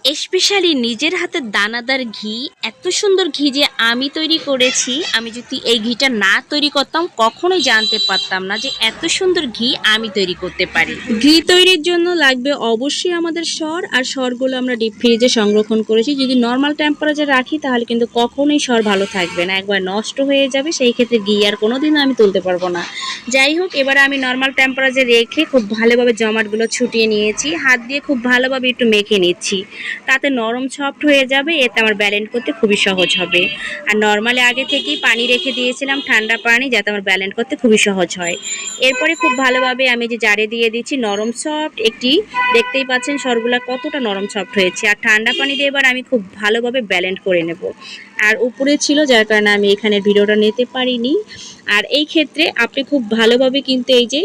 Specially নিজের হাতের দানাদার ঘি, এত সুন্দর ঘি যে আমি তৈরি করেছি। আমি যদি এই ঘিটা না তৈরি করতাম কখনোই জানতে পারতাম না যে এত সুন্দর ঘি আমি তৈরি করতে পারি। ঘি তৈরির জন্য লাগবে অবশ্যই আমাদের সর, আর সরগুলো আমরা ডিপ ফ্রিজে সংরক্ষণ করেছি। যদি নর্মাল টেম্পারেচার রাখি তাহলে কিন্তু কখনোই সর ভালো থাকবে না, একবার নষ্ট হয়ে যাবে। সেই ক্ষেত্রে ঘি আর কোনোদিনও আমি তুলতে পারবো না। যাই হোক, এবারে আমি নর্মাল টেম্পারেচার রেখে খুব ভালোভাবে জমাটগুলো ছুটিয়ে নিয়েছি, হাত দিয়ে খুব ভালোভাবে একটু মেখে নিচ্ছি, তাতে নরম সফট হয়ে যাবে। এতে আমার ব্যালেন্ড করতে খুবই সহজ হবে। আর নর্মালি আগে থেকেই পানি রেখে দিয়েছিলাম, ঠান্ডা পানি, যাতে আমার ব্যালেন্ড করতে খুবই সহজ হয়। এরপরে খুব ভালোভাবে আমি যে জারে দিয়ে দিচ্ছি, নরম সফট একটি, দেখতেই পাচ্ছেন সরগুলা কতটা নরম সফট হয়েছে। আর ঠান্ডা পানি দিয়ে এবার আমি খুব ভালোভাবে ব্যালেন্ড করে নেব। আর উপরে ছিল যার কারণে আমি এখানে ভিডিওটা নিতে পারিনি। আর এই ক্ষেত্রে আপনি খুব ভালোভাবে কিন্তু এই যে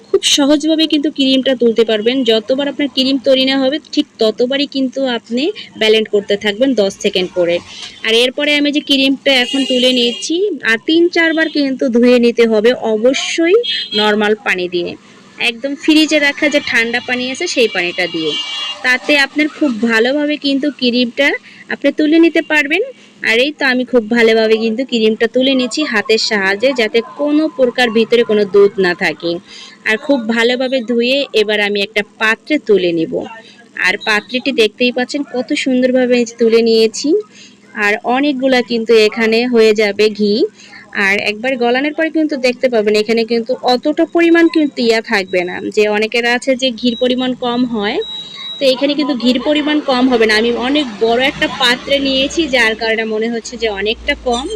খুব সহজভাবে কিন্তু ক্রিমটা তুলতে পারবেন। যতবার আপনার ক্রিম তৈরি না হবে ঠিক ততবারই কিন্তু আপনি ব্যালেন্ড করতে থাকবেন 10 সেকেন্ড করে। আর এরপরে আমি যে ক্রিমটা এখন তুলে নিচ্ছি, আর 3-4 বার কিন্তু ধুয়ে নিতে হবে অবশ্যই নর্মাল পানি দিয়ে, একদম ফ্রিজে রাখা যে ঠান্ডা পানি আছে সেই পানিটা দিয়ে। তাতে আপনার খুব ভালোভাবে কিন্তু ক্রিমটা আপনি তুলে নিতে পারবেন। আর এই তো আমি খুব ভালোভাবে কিন্তু ক্রিমটা তুলে নিচ্ছি হাতের সাহায্যে, যাতে কোনো প্রকার ভিতরে কোনো দুধ না থাকে। আর খুব ভালোভাবে ধুয়ে এবার আমি একটা পাত্রে তুলে নিব। আর পাত্রটি দেখতেই পাচ্ছেন কত সুন্দরভাবে তুলে নিয়েছি। আর অনেকগুলা কিন্তু এখানে হয়ে যাবে ঘি। আর একবার গলানোর পরে কিন্তু দেখতে পাবেন এখানে কিন্তু অতটা পরিমাণ কিন্তু থাকবে না, যে অনেকের আছে যে ঘির পরিমাণ কম হয়, তো এখানে কিন্তু ঘির পরিমাণ কম হবে না। আমি অনেক বড় একটা পাত্রে নিয়েছি যার কারণে মনে হচ্ছে যে অনেকটা কম।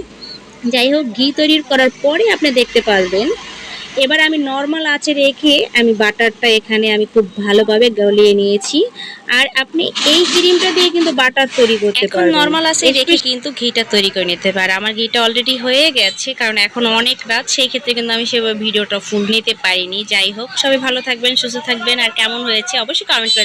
যাই হোক, ঘি তৈরি করার পরে আপনি দেখতে পারবেন। এবার আমি নর্মাল আঁচে রেখে আমি বাটারটা এখানে আমি খুব ভালোভাবে গলিয়ে নিয়েছি। আর আপনি এই ক্রিমটা দিয়ে কিন্তু বাটার তৈরি করতে পারবেন। এখন নর্মাল আঁচে রেখে কিন্তু ঘিটা তৈরি করে নিতে পারে। আমার ঘিটা অলরেডি হয়ে গেছে, কারণ এখন অনেক রাত, সেই ক্ষেত্রে কিন্তু আমি সেভাবে ভিডিওটা ফুল নিতে পারিনি। যাই হোক, সবাই ভালো থাকবেন, সুস্থ থাকবেন। আর কেমন হয়েছে অবশ্যই কমেন্ট করে